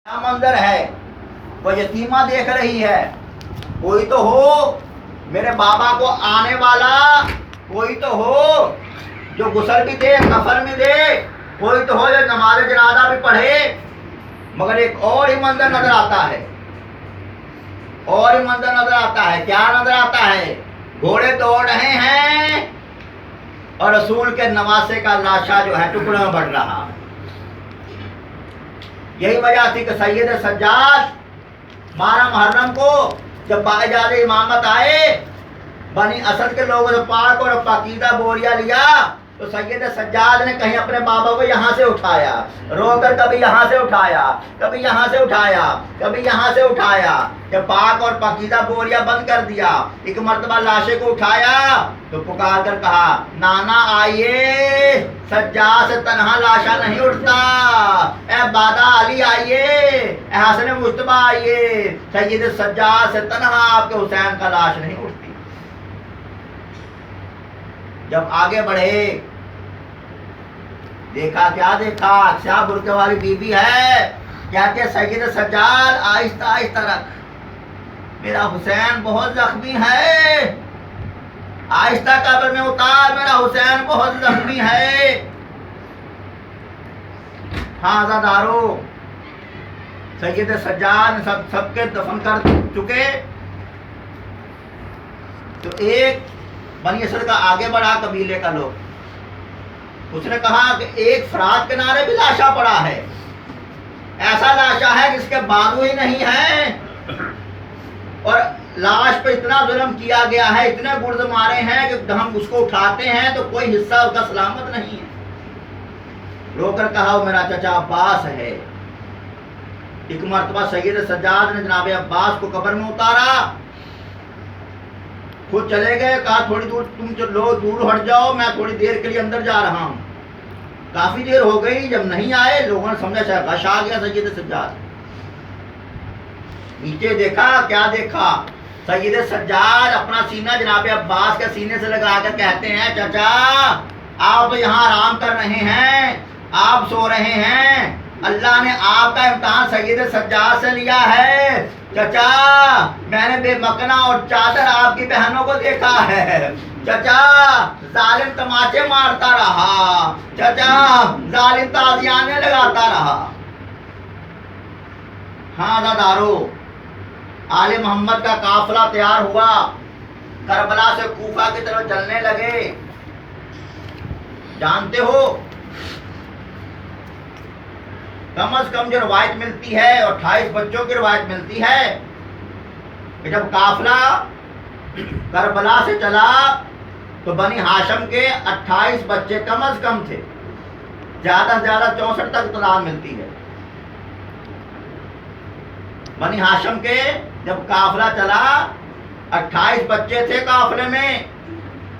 کیا منظر ہے، وہ یتیمہ دیکھ رہی ہے، کوئی تو ہو میرے بابا کو آنے والا، کوئی تو ہو جو غسل بھی دے، کفن بھی دے، کوئی تو ہو جو نماز جنازہ بھی پڑھے۔ مگر ایک اور ہی منظر نظر آتا ہے، اور ہی منظر نظر آتا ہے۔ کیا نظر آتا ہے؟ گھوڑے دوڑ رہے ہیں اور رسول کے نواسے کا لاشا جو ہے ٹکڑوں میں بڑھ رہا ہے۔ یہی وجہ تھی کہ سید سجاد 12 محرم کو جب بااجازہ امامت آئے، بنی اسد کے لوگوں نے پاک اور پاکیزہ بوریا لیا تو سید سجاد نے کہیں اپنے بابا کو یہاں سے اٹھایا، رو کر کبھی یہاں سے اٹھایا، کبھی یہاں سے اٹھایا، کبھی یہاں سے اٹھایا۔ جب پاک اور پاکیزہ بوریا بند کر دیا، ایک مرتبہ لاشے کو اٹھایا تو پکار کر کہا، نانا آئیے، سجاد سے تنہا لاشا نہیں اٹھتا، اے بادا علی آئیے، اے حسن مجتبیٰ آئیے، سید سجاد سے تنہا آپ کے حسین کا لاش نہیں اٹھتی۔ جب آگے بڑھے دیکھا، کیا دیکھا؟ سیاہ برقع والی بی بی ہے، کہتے ہیں سید سجاد آہستہ آہستہ رکھ، میرا حسین بہت زخمی ہے، آہستہ قبر میں اتار، میرا حسین بہت زخمی ہے۔ ہاں عزادارو، سید سجاد سب کے دفن کر چکے تو ایک بنی اسد کا آگے بڑھا قبیلے کا لوگ، اس نے کہا کہ ایک فرات کنارے بھی لاشا پڑا ہے، ایسا لاشا ہے جس کے بازو ہی نہیں ہے، اور لاش پہ اتنا ظلم کیا گیا ہے، اتنے گرز مارے ہیں کہ ہم اس کو اٹھاتے ہیں تو کوئی حصہ اس کا سلامت نہیں ہے۔ رو کر کہا وہ میرا چچا عباس ہے۔ ایک مرتبہ سید سجاد نے جناب عباس کو قبر میں اتارا، خود چلے گئے، کہا تھوڑی دور تم لوگ دور ہٹ جاؤ، میں تھوڑی دیر کے لیے اندر جا رہا ہوں۔ کافی دیر ہو گئی، جب نہیں آئے لوگوں نے سمجھا شاید غش آ گیا سید سجاد۔ نیچے دیکھا، کیا دیکھا؟ سید سجاد اپنا سینہ جناب عباس کے سینے سے لگا کر کہتے ہیں، چچا آپ تو یہاں آرام کر رہے ہیں، آپ سو رہے ہیں، اللہ نے آپ کا امتحان سید سجاد سے لیا ہے۔ چچا میں نے بے مکنا اور چادر آپ کی بہنوں کو دیکھا ہے، چچا ظالم تماچے مارتا رہا، چچا ظالم تازیانے لگاتا رہا۔ ہاں عزادارو، آل محمد کا قافلہ تیار ہوا، کربلا سے کوفہ کی طرف چلنے لگے۔ جانتے ہو کم از کم جو روایت ملتی ہے، اور 28 بچوں کی روایت ملتی ہے کہ جب قافلہ کربلا سے چلا تو بنی ہاشم کے 28 بچے کم از کم تھے، زیادہ سے زیادہ 64 تک اطلاع ملتی ہے۔ بنی ہاشم کے جب قافلہ چلا 28 بچے تھے قافلے میں،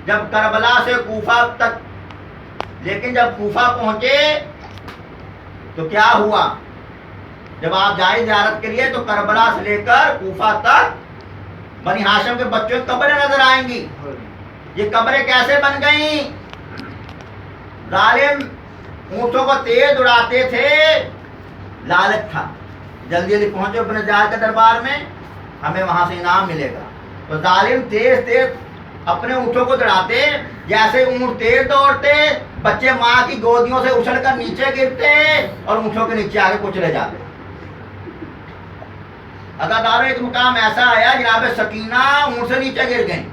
جب کربلا سے کوفہ تک، لیکن جب کوفہ پہنچے تو کیا ہوا؟ جب آپ جائیں زیارت کے لیے تو کربلا سے لے کر کوفہ تک بنی ہاشم کے بچوں کی قبریں نظر آئیں گی۔ یہ قبریں کیسے بن گئیں؟ ظالم اونٹوں کو تیز اڑاتے تھے، لالچ تھا، جلدی جلدی پہنچے ابن زیاد کے دربار میں، ہمیں وہاں سے انعام ملے گا، تو ظالم تیز تیز اپنے اونٹوں کو دوڑاتے، جیسے اونٹ تیز دوڑتے، بچے ماں کی گودیوں سے اچھل کر نیچے گرتے اور اونٹوں کے نیچے آگے کچلے جاتے۔ عزادارو ایک مقام ایسا آیا جناب سکینہ اونٹ سے نیچے گر گئیں۔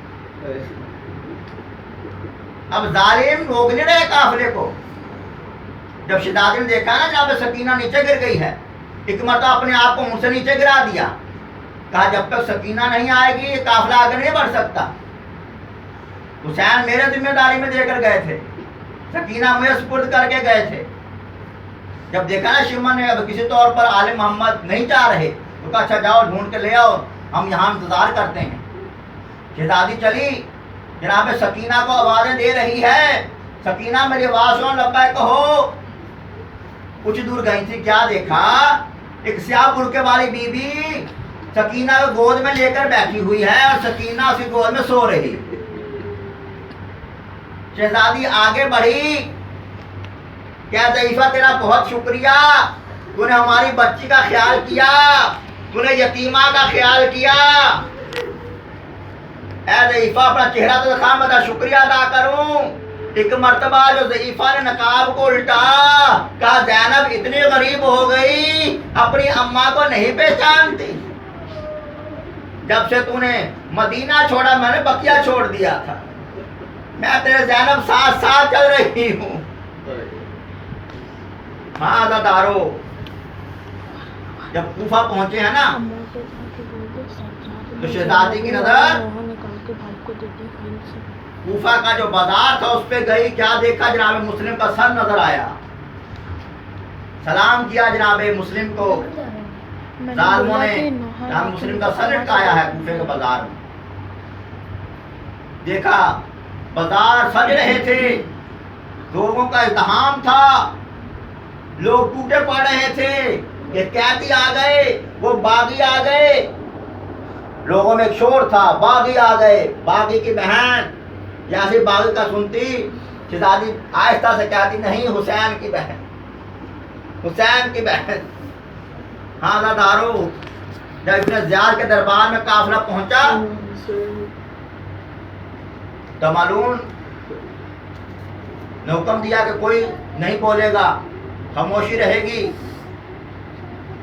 اب ظالم روک نہیں رہے قافلے کو، جب شداد نے دیکھا نا جناب سکینہ نیچے گر گئی ہے، ایک مرتبہ اپنے آپ کو اونٹ سے نیچے گرا دیا، کہا جب تک سکینہ نہیں آئے گی یہ قافلہ آگے نہیں بڑھ سکتا۔ حسین میرے ذمہ داری میں دے کر گئے تھے، سکینہ مجھے سپرد کر کے گئے تھے۔ جب دیکھا نا شیما نے اب کسی طور پر آل محمد نہیں چاہ رہے تو کہا اچھا جاؤ ڈھونڈ کے لے آؤ، ہم یہاں انتظار کرتے ہیں۔ شہزادی چلی، جناب سکینہ کو آوازیں دے رہی ہے، سکینہ میری آواز سن، لبیک کہو۔ کچھ دور گئی تھی، کیا دیکھا؟ ایک سیاہ برقع والی بی بی سکینہ کو گود میں لے کر بیٹھی ہوئی ہے اور سکینہ اس کی گود میں سو رہی۔ شہزادی آگے بڑھی، کیا ضعیفہ تیرا بہت شکریہ، تو نے ہماری بچی کا خیال کیا، تو نے یتیمہ کا خیال کیا۔ اے ضعیفہ اپنا چہرہ تو دکھا، میں تیرا شکریہ ادا کروں۔ ایک مرتبہ جو ضعیفہ نے نقاب کو الٹا، کہا زینب اتنی غریب ہو گئی اپنی اماں کو نہیں پہچانتی۔ جب سے تو نے مدینہ چھوڑا میں نے بقیہ چھوڑ دیا تھا، میں تیرے زینب ساتھ ساتھ چل رہی ہوں۔ ماذا دارو جب کوفہ پہنچے ہیں نا تو شہزادی کی نظر کوفہ کا جو بازار تھا اس پہ گئی، کیا دیکھا؟ جناب مسلم کا سر نظر آیا، سلام کیا جناب مسلم کو، ظالموں نے جناب مسلم کا سر لٹکایا ہے کوفے کے بازار میں۔ دیکھا بازار سج رہے تھے، لوگوں کا ازدحام تھا، لوگ ٹوٹے پڑ رہے تھے، یہ قیدی آ گئے، وہ باغی آ گئے، لوگوں میں ایک شور تھا، باغی آ گئے۔ باغی کی بہن جیسے باغی کا سنتی شہزادی آہستہ سے کہتی نہیں حسین کی بہن، حسین کی بہن۔ ہاں دارو جب ابن زیاد کے دربار میں قافلہ پہنچا تو معلوم نے حکم دیا کہ کوئی نہیں بولے گا، خاموشی رہے گی۔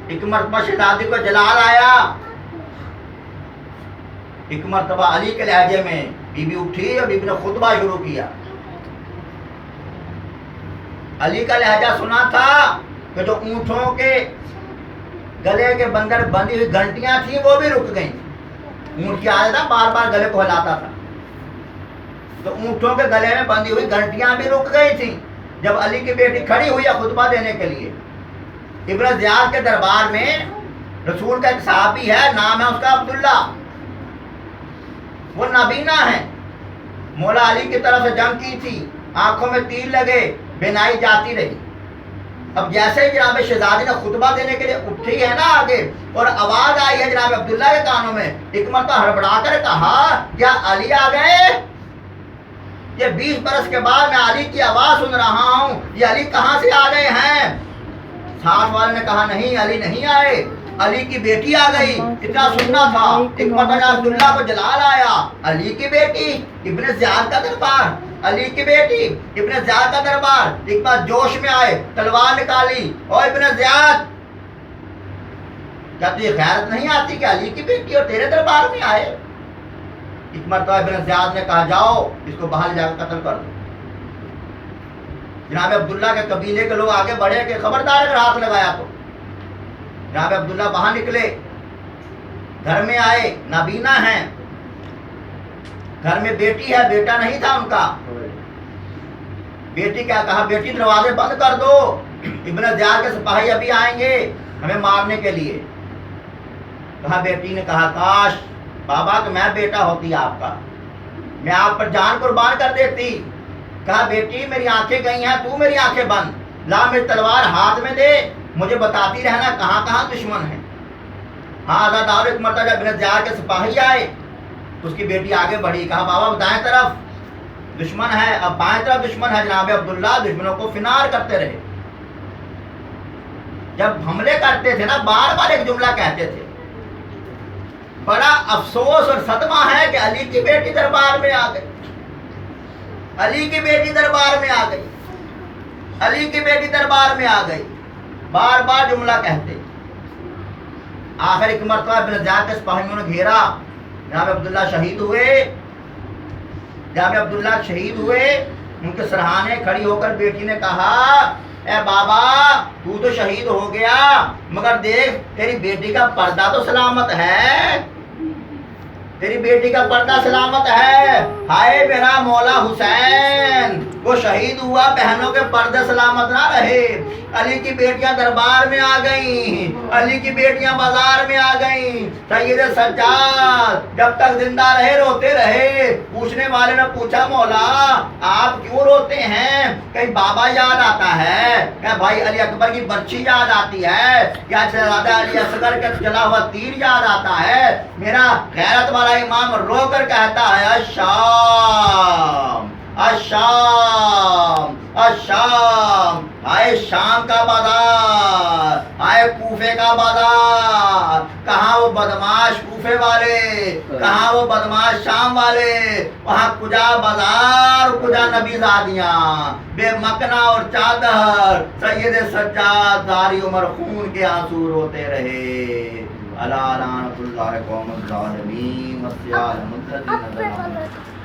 ایک مرتبہ شہزادی کو جلال آیا، ایک مرتبہ علی کے لہجے میں بی بی اٹھی اور بی بی نے خطبہ شروع کیا۔ علی کا لہجہ سنا تھا کہ جو اونٹوں کے گلے کے بندر بندی ہوئی گھنٹیاں تھیں وہ بھی رک گئیں۔ اونٹ کی عادت تھا بار بار گلے کو ہلاتا تھا، تو اونٹوں کے گلے میں بندی ہوئی گھنٹیاں بھی رک گئی تھیں جب علی کی بیٹی کھڑی ہوئی ہے خطبہ دینے کے لیے۔ ابن زیاد کے دربار میں رسول کا ایک صحابی ہے، نام ہے اس کا عبداللہ، وہ نابینا ہے، مولا علی کی طرف سے جنگ کی تھی، آنکھوں میں تیر لگے، بینائی جاتی رہی۔ اب جیسے ہی جناب شہزادی نے خطبہ دینے کے لیے اٹھی ہے نا آگے، اور آواز آئی ہے جناب عبداللہ کے کانوں میں، ایک مرتبہ ہڑبڑا کر کہا کیا علی آ گئے؟ یہ 20 برس کے بعد میں علی کی آواز سن رہا ہوں، یہ علی کہاں سے آ گئے ہیں؟ ساتھ والے نے کہا نہیں علی نہیں آئے، علی کی بیٹی آ گئی، اتنا سننا تھا۔ ایک مرتبہ عبداللہ کو جلال آیا، علی کی بیٹی، ابن زیاد کا دربار، علی کی بیٹی، ابن زیاد کا دربار۔ ایک بار جوش میں آئے، تلوار نکالی، اور ابن زیاد کیا تجھے غیرت نہیں آتی کہ علی کی بیٹی اور تیرے دربار میں آئے؟ ایک مرتبہ ابن زیاد نے کہا جاؤ اس کو باہر جا کر قتل کر دو۔ جناب عبداللہ کے قبیلے کے لوگ آگے بڑھے کہ خبردار اگر ہاتھ لگایا تو۔ جناب عبداللہ باہر نکلے، گھر میں آئے، نابینا ہیں، گھر میں بیٹی ہے، بیٹا نہیں تھا ان کا۔ بیٹی کیا کہا؟ بیٹی دروازے بند کر دو، ابن زیاد کے سپاہی ابھی آئیں گے ہمیں مارنے کے لیے۔ کہا بیٹی نے کہا کاش بابا کہ میں بیٹا ہوتی آپ کا، میں آپ پر جان قربان کر دیتی۔ کہا بیٹی میری آنکھیں گئی ہیں، تو میری آنکھیں بند، لا میری تلوار ہاتھ میں دے، مجھے بتاتی رہنا کہاں کہاں دشمن ہے۔ ہاں آزاد اور ایک مرتبہ جب ابن زیاد کے سپاہی آئے تو اس کی بیٹی آگے بڑھی، کہا بابا دائیں طرف دشمن ہے، اب بائیں طرف دشمن ہے۔ جناب عبداللہ دشمنوں کو فنار کرتے رہے، جب حملے کرتے تھے نا بار بار ایک جملہ کہتے تھے، بڑا افسوس اور صدمہ ہے کہ علی کی بیٹی دربار میں آ گئی، علی کی بیٹی دربار میں آ گئی، علی کی بیٹی دربار میں آ گئی، بار بار جملہ کہتے۔ آخر ایک مرتبہ ابن زیاد کے سپاہیوں نے گھیرا، جناب عبداللہ شہید ہوئے، جناب عبداللہ شہید ہوئے، ان کے سرحانے کھڑی ہو کر بیٹی نے کہا اے بابا تو شہید ہو گیا مگر دیکھ تیری بیٹی کا پردہ تو سلامت ہے، تیری بیٹی کا پردہ سلامت ہے۔ ہائے میرا مولا حسین، وہ شہید ہوا بہنوں کے پردے سلامت نہ رہے۔ علی کی بیٹیاں دربار میں آ گئیں، علی کی بیٹیاں بازار میں آ گئیں۔ سید سجاد جب تک زندہ رہے روتے رہے۔ پوچھنے والے نے پوچھا مولا آپ کیوں روتے ہیں؟ کہیں بابا یاد آتا ہے، کہ بھائی علی اکبر کی برچھی یاد آتی ہے، یا شہزادہ علی اصغر کا چلا ہوا تیر یاد آتا ہے؟ میرا غیرت والا امام رو کر کہتا ہے شام الشام الشام، آئے شام کا بازار، آئے کوفے کا بازار، کہاں وہ بدماش کوفے والے، کہاں وہ بدماش شام والے، وہاں کجا بازار کجا نبی زادیاں، بے مکنا اور چادر، سید سجاد داری عمر خون کے آنسو روتے رہے. الا لعنت اللہ قوم الظالمین والسیال المنتظرین.